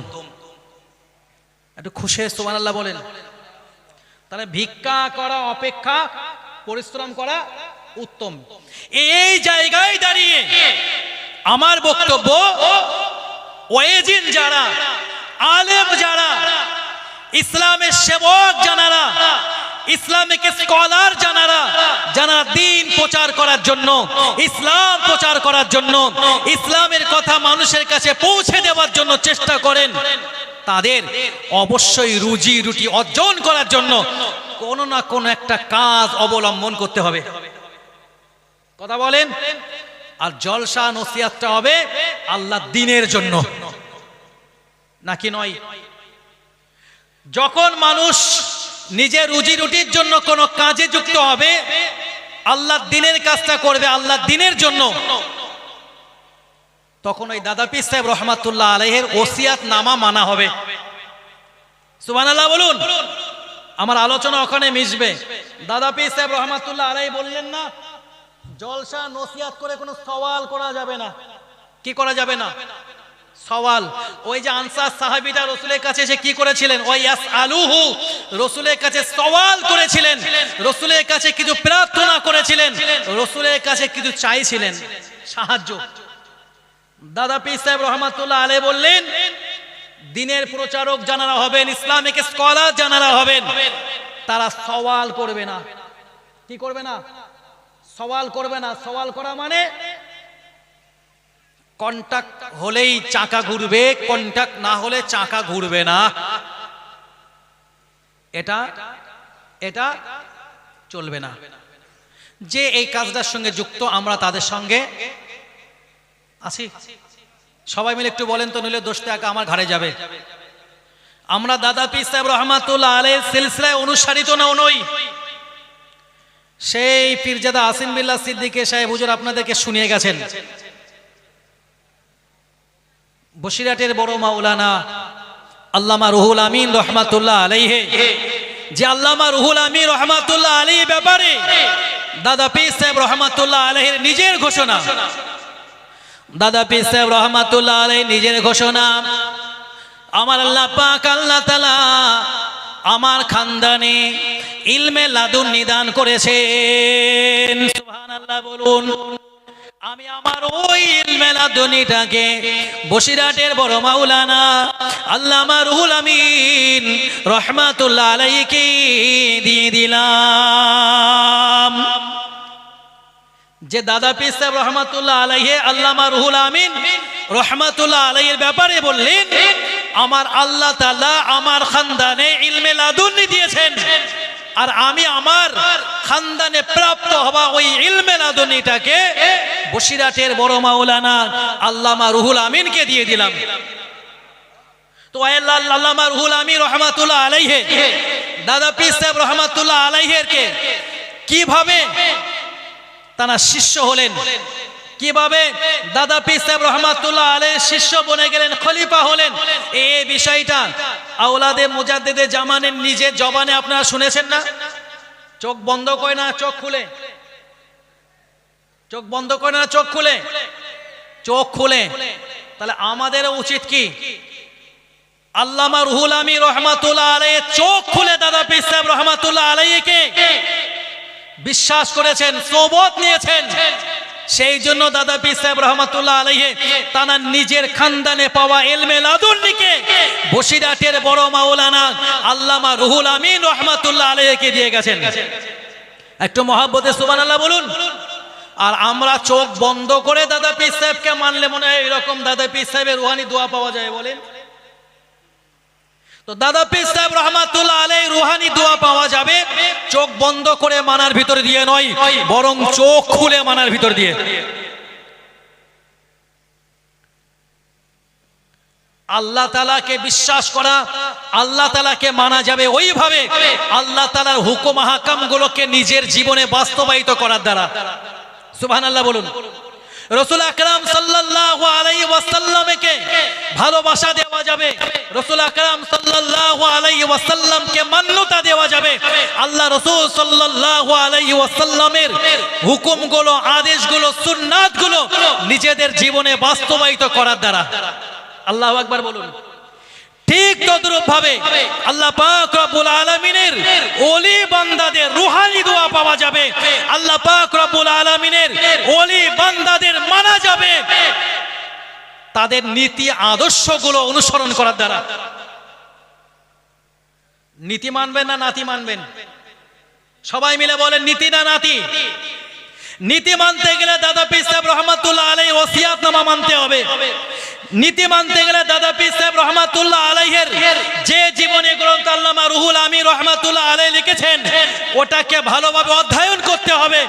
একটু খুশি সুবহানাল্লাহ বলেন। তাহলে ভিক্ষা করা অপেক্ষা পরিশ্রম করা উত্তম। এই জায়গায় দাঁড়িয়ে আমার বক্তব্য, ওয়াজিন যারা, আলেম যারা, ইসলামের সেবক জানারা, ইসলামিক স্কলার জানারা, যারা দিন প্রচার করার জন্য, ইসলাম প্রচার করার জন্য, ইসলামের কথা মানুষের কাছে পৌঁছে দেওয়ার জন্য চেষ্টা করেন, তাদের অবশ্যই রুজি রুটি অর্জন করার জন্য কোনো না কোনো একটা কাজ অবলম্বন করতে হবে। কথা বলেন। আর জলসা নসিহতটা হবে আল্লাহর দ্বীনের জন্য, নাকি নয়? যখন মানুষ নিজের রুজি রুটির জন্য কোনো কাজে যুক্ত হবে, আল্লাহর দ্বীনের কাজটা করবে আল্লাহর দ্বীনের জন্য, তখন ওই দাদা পীর সাহেব রহমাতুল্লাহ আলাইহির ওসিয়াত নামা মানা হবে। সুবহানাল্লাহ বলুন। আমার আলোচনা ওখানে মিশবে। দাদা পীর সাহেব রহমাতুল্লাহ আলাইহি বললেন না, জলসা নসিহত করে কোনো সওয়াল করা যাবে না। কি করা যাবে না? সওয়াল। ওই যে আনসার সাহাবীরা রাসূলের কাছে এসে কি করেছিলেন? ওই ইয়াসআলুহু, রাসূলের কাছে সওয়াল করেছিলেন, রাসূলের কাছে কিছু প্রার্থনা করেছিলেন, রাসূলের কাছে কিছু চাইছিলেন, সাহায্য। দাদা পীর সাহেব রহমাতুল্লাহ আলাইহি বললেন, দ্বীনের প্রচারক জানারা হবেন, ইসলামিক স্কলার জানারা হবেন, তারা সওয়াল করবে না। কি করবে না? সওয়াল করবে না। সওয়াল করা মানে কন্টাক্ট হলেই চাকা ঘুরবে, কন্টাক্ট না হলে চাকা ঘুরবে না। এটা এটা চলবে না। যে এই কাজটার সঙ্গে যুক্ত আমরা তাদের সঙ্গে আছি। সবাই মিলে একটু বলেন তো, নইলে দোষটা একা আমার ঘাড়ে যাবে। আমরা দাদা পীর সাহেব রহমাতুল্লাহ আলাইহির সিলসিলায় অনুসারিত না নই। সেই পীরজাদা আসিম বিল্লাহ সিদ্দিকী সাহেব হুজুর আপনাদেরকে শুনিয়ে গেছেন। বসিরহাটের বড় মাওলানা আল্লামা রুহুল আমিন রহমাতুল্লাহ আলাইহি, যে আল্লামা রুহুল আমিন রহমাতুল্লাহ আলাইহি ব্যাপারে দাদা পীর সাহেব রহমাতুল্লাহ আলাইহির নিজের ঘোষণা, দাদা পীর সাহেব রহমাতুল্লাহ আলাইহি নিজের ঘোষণা, আমার আল্লাহ পাক আল্লাহ তাআলা আমার খানদানে ইলমে লাদুন নিদান করেছেন। সুবহানাল্লাহ বলুন। আমি আমার ওই ইলমে লাদুনিটাকে বসিরহাটের বড় মাওলানা আল্লামা রুহুল আমিন রহমাতুল্লাহ আলাইহিকে দিয়ে দিলাম। যে দাদা পীর সাহেব রহমাতুল্লাহ আলাইহি আল্লামা রুহুল আমিন রহমাতুল্লাহ আলাইহির ব্যাপারে বললেন, আমার আল্লাহ তাআলা আমার খানদানে ইলমে লাদুনি দিয়েছেন, আর আমি আমার খানদানে প্রাপ্ত হওয়া ওই ইলমে লাদুনিটাকে বসিরহাটের বড় মাওলানা আল্লামা রুহুল আমিনকে দিয়ে দিলাম। তো আল্লামা রুহুল আমিন রহমাতুল্লাহ আলাইহি দাদা পীর সাহেব রহমাতুল্লাহ আলাইহির কে কিভাবে তারা শিষ্য হলেন, কিভাবে দাদা পীর সাহেব রহমাতুল্লাহ আলাইহির শিষ্য বনে গেলেন, খলিফা হলেন, এই বিষয়টা আওলাদে মুজাদ্দিদে জামানের নিজের জবানে আপনারা শুনেছেন না? চোখ বন্ধ করে না চোখ খুলে, চোখ বন্ধ করে না চোখ খুলে, চোখ খুলে। তাহলে আমাদেরও উচিত কি আল্লামা রুহুল আমিন রহমাতুল্লাহ আলাইহি চোখ খুলে দাদা পীর সাহেব রহমাতুল্লাহ আলাইহিকে বিশ্বাস করেছেন, সোবত নিয়েছেন। সেই জন্য দাদা পীর সাহেব রহমাতুল্লাহ আলাইহি তার নিজের খানদানে পাওয়া ইলমে লাদুনিকে বসিরহাটের বড় মাওলানা আল্লামা রুহুল আমিন রহমাতুল্লাহ আলাইহিকে দিয়ে গেছেন। একটু মহব্বতে সুবহানাল্লাহ বলুন। আর আমরা চোখ বন্ধ করে দাদা পীর সাহেবকে মানলে মনে হয় এরকম দাদা পীর সাহেবের রুহানি দোয়া পাওয়া যায়, বলেন? তো দাদা পীর সাহেব রহমাতুল্লাহ আলাইহি রুহানি দোয়া পাওয়া যাবে চোখ বন্ধ করে মানার ভিতর দিয়ে নয়, বরং চোখ খুলে মানার ভিতর দিয়ে। আল্লাহ তাআলাকে বিশ্বাস করা, আল্লাহ তাআলাকে মানা যাবে ওইভাবে আল্লাহ তাআলার হুকুম আহকাম গুলোকে নিজের জীবনে বাস্তবায়িত করার দ্বারা। সুবহানাল্লাহ বলুন। রাসূল আকরাম সাল্লাল্লাহু আলাইহি ওয়াসাল্লামকে ভালোবাসা দেওয়া যাবে, রাসূল আকরাম সাল্লাল্লাহু আলাইহি ওয়াসাল্লামকে মান্যতা দেওয়া যাবে আল্লাহ রাসূল সাল্লাল্লাহু আলাইহি ওয়াসাল্লামের হুকুমগুলো, আদেশগুলো, সুন্নাতগুলো নিজেদের জীবনে বাস্তবায়িত করার দ্বারা। আল্লাহু আকবার বলুন। ঠিক তদ্রূপ ভাবে আল্লাহ পাক রব্বুল আলামিনের ওলি বান্দাদের রূহানি দোয়া পাওয়া যাবে, আল্লাহ পাক রব্বুল আলামিনের ওলি বান্দাদের মানা যাবে তাদের নীতি আদর্শগুলো অনুসরণ করার দ্বারা। নীতি মানবেন না নাতি মানবেন? সবাই মিলে বলেন, নীতি না নাতি? নীতি মানতে গেলে দাদা পীর সাহেব রহমাতুল্লাহ আলাইহি ওসিয়াতনামা মানতে হবে। নীতি মানতে গেলে দাদা পীর সাহেব রহমাতুল্লাহ আলাইহির যে জীবনী গ্রন্থ আল্লামা রুহুল আমিন রহমাতুল্লাহ আলাইহি লিখেছেন ওটাকে ভালোভাবে অধ্যয়ন করতে হবে।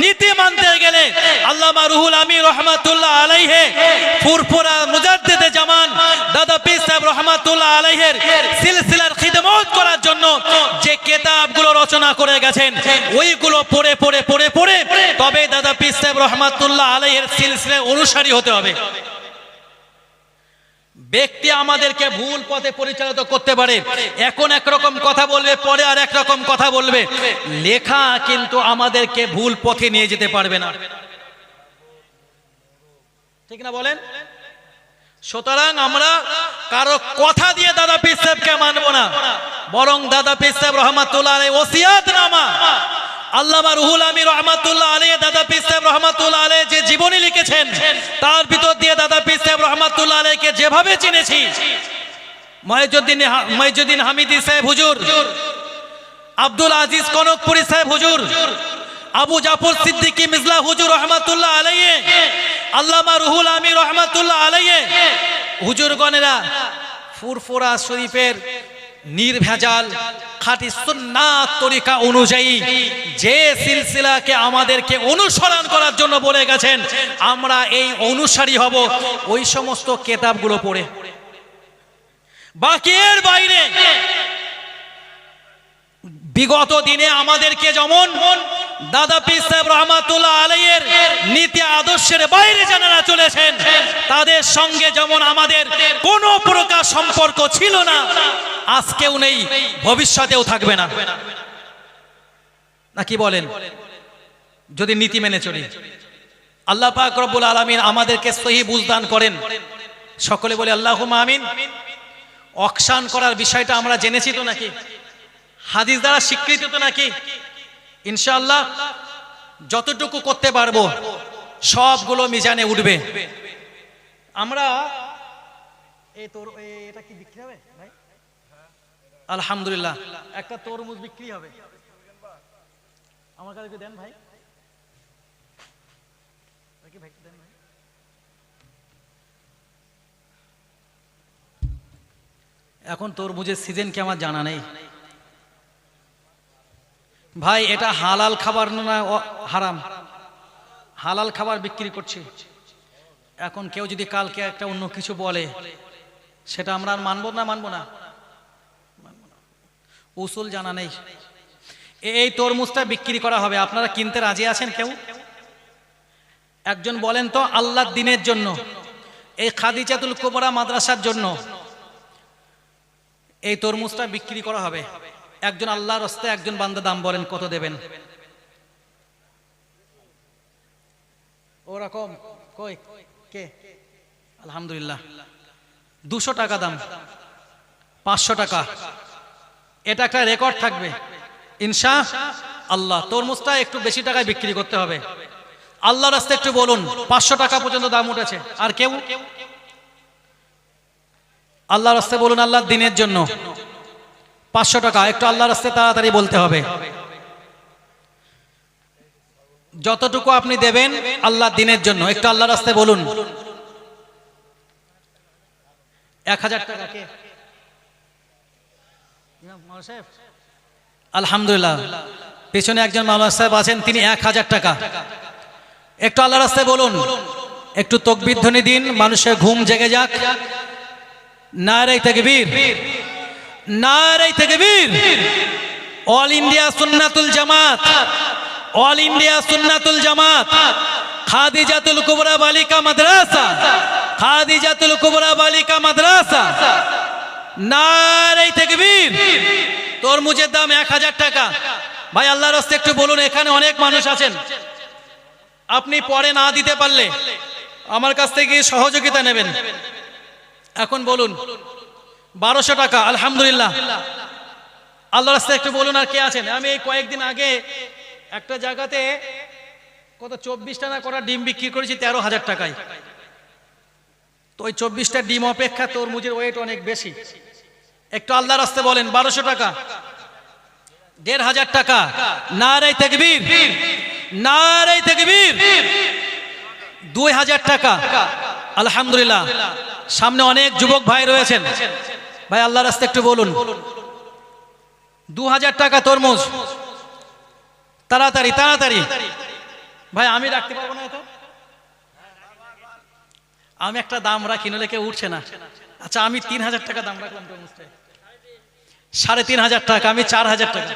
নীতি মানতে গেলে আল্লামা রুহুল আমিন রহমাতুল্লাহ আলাইহি ফুরফুরা মুজাদ্দিদে জামান দাদা পীর সাহেব রহমাতুল্লাহ আলাইহির সিলসিলার খিদমত করার জন্য যে কিতাবগুলো রচনা করে গেছেন ওইগুলো পড়ে পড়ে পড়ে পড়ে তবে দাদা পীর সাহেব রহমাতুল্লাহ আলাইহির সিলসিলার অনুসারী হতে হবে। ব্যক্তি আমাদেরকে ভুল পথে পরিচালিত করতে পারে, এখন একরকম কথা বলবে, পরে আর একরকম কথা বলবে। লেখা কিন্তু আমাদেরকে ভুল পথে নিয়ে যেতে পারবে না, ঠিক না বলেন? সুতরাং আমরা কারো কথা দিয়ে দাদা পীর সাহেবকে মানব না, বরং দাদা পীর সাহেব রহমাতুল্লাহ আলাইহি ওসিয়াতনামা আল্লামা রুহুল আমিন রহমাতুল্লাহ আলাইহি দাদা পীর সাহেব রহমাতুল্লাহ আলাইহি যে জীবনী লিখেছেন তার ভিতর দিয়ে দাদা পীর সাহেব রহমাতুল্লাহ আলাইহিকে যেভাবে চিনেছি, মঈজউদ্দিন হামিদি সাহেব হুজুর, আব্দুল আজিজ কনকপুরী সাহেব হুজুর, আবু জাফর সিদ্দিকী মিজলা হুজুর রহমাতুল্লাহ আলাইহি, আল্লামা রুহুল আমিন রহমাতুল্লাহ আলাইহি হুজুরগণেরা ফুরফুরা শরীফের নির্ভেজাল খাঁটি সুন্নাত তরিকা অনুযায়ী যে সিলসিলাকে আমাদেরকে অনুসরণ করার জন্য বলে গেছেন আমরা এই অনুসারী হব ওই সমস্ত কিতাবগুলো পড়ে। বাকি এর বাইরে বিগত দিনে আমাদেরকে যেমন দাদা পীর সাহেব রহমাতুল্লাহ আলাইহির নীতি আদর্শের বাইরে যারা চলেছেন তাদের সঙ্গে যেমন আমাদের কোনো প্রকার সম্পর্ক ছিল না, আজকেও নেই, ভবিষ্যতেও থাকবে না, নাকি বলেন? যদি নীতি মেনে চলি। আল্লাহ পাক রব্বুল আলামিন আমাদেরকে সহি বুঝদান করেন, সকলে বলে আল্লাহুম্মা আমিন। অকশান করার বিষয়টা আমরা জেনেছি তো নাকি? হাদিস দ্বারা স্বীকৃত তো নাকি? ইনশাআল্লাহ যতটুকু করতে পারবো সবগুলো মিজানে উঠবে। আমরা এটা কি বিক্রি হবে ভাই? আলহামদুলিল্লাহ, একটা তরমুজ বিক্রি হবে। আমার কাছে দেন ভাই, এখন তরমুজের সিজন কি আমার জানা নেই ভাই। এটা হালাল খাবার না হারাম? হালাল খাবার বিক্রি করছি। এখন কেউ যদি কালকে একটা অন্য কিছু বলে, সেটা আমরা আর মানবো না? মানবো না, উসুল জানা নেই। এই তরমুজটা বিক্রি করা হবে, আপনারা কিনতে রাজি আছেন কেউ? একজন বলেন তো, আল্লাহর দ্বীনের জন্য, এই খাদিজাতুল কুবরা মাদ্রাসার জন্য এই তরমুজটা বিক্রি করা হবে। একজন আল্লাহর রাস্তায় একজন বান্দা দাম বলেন, কত দেবেন? ওরকম কই কে? আলহামদুলিল্লাহ, 200 টাকা দাম, 500 টাকা। এটা একটা রেকর্ড থাকবে ইনশাআল্লাহ। তরমুজটা একটু বেশি টাকায় বিক্রি করতে হবে। আল্লাহর রাস্তায় একটু বলুন, 500 টাকা পর্যন্ত দাম উঠেছে। আর কেউ? আল্লাহর রাস্তায় বলুন, আল্লাহর দ্বীনের জন্য 500 টাকা। একটু আল্লাহর রাস্তায় তাড়াতাড়ি বলতে হবে। যতটুকু আপনি দেবেন আল্লাহর দ্বীনের জন্য, একটু আল্লাহর রাস্তায় বলুন। 1000 টাকা। কে? আলহামদুলিল্লাহ, পিছনে একজন মাওলানা সাহেব আছেন, তিনি 1000 টাকা। একটু আল্লাহর রাস্তায় বলুন, একটু তাকবীর ধ্বনি দিন, মানুষের ঘুম জেগে যাক। নারে তাকবীর, নারে তাকবীর। অল ইন্ডিয়া সুন্নাতুল জামাত, অল ইন্ডিয়া সুন্নাতুল জামাত, খাদিজাতুল কুবরা বালিকা মাদ্রাসা, খাদিজাতুল কুবরা বালিকা মাদ্রাসা। নারে তাকবীর। তরমুজের দাম 1000 টাকা। ভাই আল্লাহর রাস্তায় একটু বলুন, এখানে অনেক মানুষ আছেন, আপনি পরে না দিতে পারলে আমার কাছ থেকে সহযোগিতা নেবেন। এখন বলুন 1200 টাকা। আলহামদুলিল্লাহ, আল্লাহর রাস্তায় একটু বলুন। আর কে আছেন? আমি এই কয়েকদিন আগে একটা জায়গাতে কত 24টা না করা ডিম বিক্রি করেছি 13,000 টাকায়। তো ওই 24টা ডিম অপেক্ষা তরমুজের ওয়েট অনেক বেশি। একটু আল্লাহর রাস্তায় বলেন, 1200 টাকা, 1500 টাকা। নারে তাকবীর, নারে তাকবীর। 2000 টাকা। আলহামদুলিল্লাহ, সামনে অনেক যুবক ভাই রয়েছেন, ভাই আল্লাহর রাস্তায় একটু বলুন। 2000 টাকা তরমুজ। তাড়াতাড়ি তাড়াতাড়ি ভাই, আমি রাখতে পারবো না। এটা আমি একটা দাম রাখি, নইলে কেউ উঠছে না। আচ্ছা, আমি 3000 টাকা দাম রাখলাম তরমুজটায়। 3500 টাকা, আমি 4000 টাকা,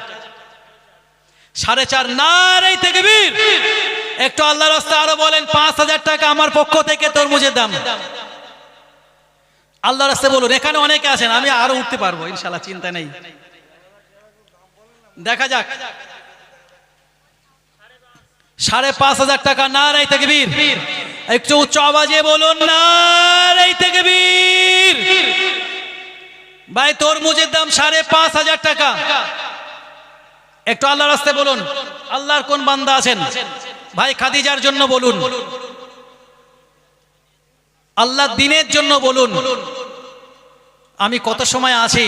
4.5। নারে তাকবীর। একটু আল্লাহর রাস্তায় আরো বলেন, 5000 টাকা আমার পক্ষ থেকে তরমুজের দাম। আল্লাহর রাস্তায় বলুন। এখানে অনেকে আছেন, আমি আরো উঠতে পারবো ইনশাআল্লাহ, চিন্তা নেই। দেখা যাক। 5,500 টাকা। নারে তাকবীর। একটু উচ্চ আওয়াজে বলুন, নারে তাকবীর। ভাই তরমুজের দাম 5,500 টাকা। একটু আল্লাহর রাস্তায় বলুন। আল্লাহর কোন বান্দা আছেন ভাই? খাদিজার জন্য বলুন, আল্লাহর দ্বীনের জন্য বলুন। আমি কত সময় আছি?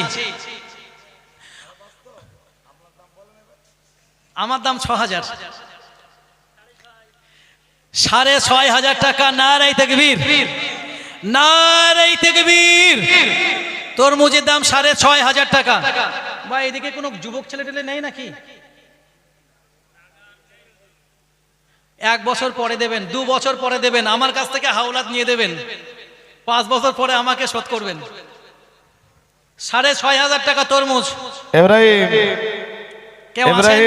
আমার দাম 6000, 6,500 টাকা। নারে তাকবীর, নারে তাকবীর। তরমুজের দাম 6,500 টাকা। ভাই এদিকে কোনো যুবক ছেলে টেলে নেই নাকি? 1 বছর পরে দেবেন, 2 বছর পরে দেবেন, আমার কাছ থেকে হাওলাত নিয়ে দেবেন, 5 বছর পরে আমাকে শোধ করবেন। 6,500 টাকা তরমুজ। ইব্রাহিম, কেউ আছেন?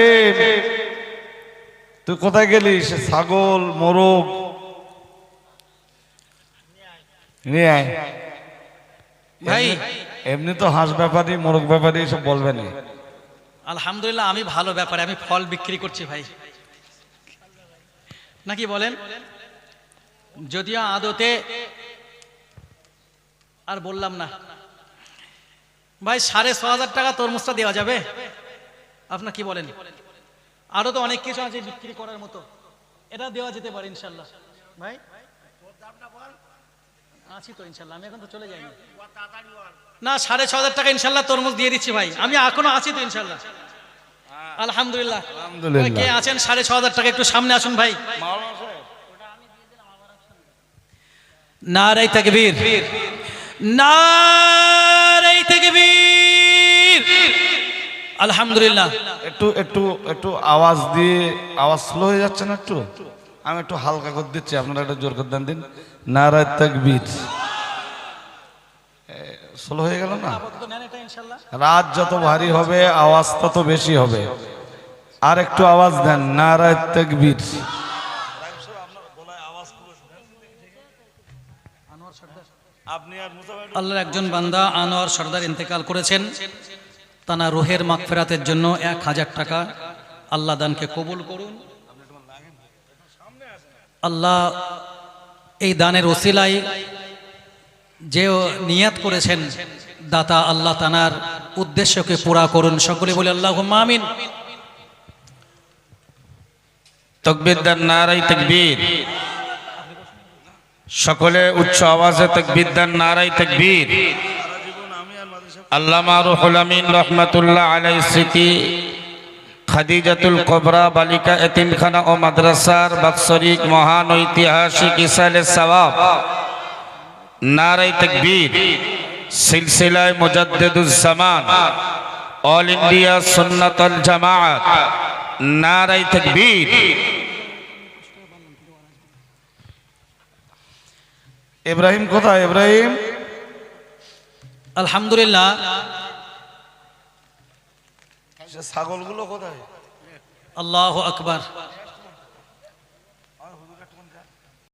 তুই কোথায় গেলি? সে ছাগল মোরগ নিয়ে আয় ভাই। এমনি তো হাঁস ব্যাপারী মোরগ ব্যাপারী সব বলবে না। আলহামদুলিল্লাহ, আমি ভালো ব্যাপারে, আমি ফল বিক্রি করছি ভাই, নাকি বলেন? যদিও আদতে আর বললাম না ভাই। 6,500 টাকা তরমুজটা দেওয়া যাবে? আপনার কি বলেন? আরো তো অনেক কিছু আছে বিক্রি করার মতো, এটা দেওয়া যেতে পারে ইনশাল্লাহ। ভাই আছি তো ইনশাল্লাহ, আমি এখন তো চলে যাইনি। না 6,500 টাকা ইনশাল্লাহ তরমুজ দিয়ে দিচ্ছি ভাই, আমি এখনো আছি তো ইনশাল্লাহ। আলহামদুলিল্লাহ। আলহামদুলিল্লাহ। কে আছেন 6,500 টাকা একটু সামনে আসুন ভাই। নারে তাকবীর, নারে তাকবীর। আলহামদুলিল্লাহ। একটু একটু একটু আওয়াজ দিয়ে, আওয়াজ স্লো হয়ে যাচ্ছে না একটু, আমি একটু হালকা করে দিচ্ছি, আপনারা একটু জোর করে দেন দিন। নারায়ে তাকবীর। স্লো হয়ে গেল না? রাত যত ভারী হবে আওয়াজ তত বেশি হবে, আর একটু আওয়াজ দেন। নারায়ে তাকবীর। আল্লাহর একজন বান্দা আনোয়ার সর্দার ইন্তেকাল করেছেন, তানা রুহের মাগফিরাতের জন্য 1000 টাকা আল্লাহ দানকে কবুল করুন। আল্লাহ এই দানের ওসিলায় যে নিয়াত করেছেন দাতা, আল্লাহ তানার উদ্দেশ্যকে পুরা করুন। সকলে বলে আল্লাহুম্মা আমিন। তাকবীর দেন, নারায়ে তাকবীর। সকলে উচ্চ আওয়াজে তাকবীর দেন, নারায়ে তাকবীর। আল্লামা রুহুল আমিন রহমাতুল্লাহ আলাইহির স্মৃতি খাদিজাতুল কুবরা বালিকা এতিমখানা ও মাদ্রাসার বাৎসরিক মহান ঐতিহাসিক ইসালে সওয়াব নারায়ে তাকবীর সিলসিলায়ে মুজাদ্দিদুজ জামান অল ইন্ডিয়া সুন্নাতুল জামাআত নারায়ে তাকবীর। ইব্রাহিম কোথায়? ইব্রাহিম আলহামদুলিল্লাহ। ছাগলগুলো কোথায়? আল্লাহু আকবার।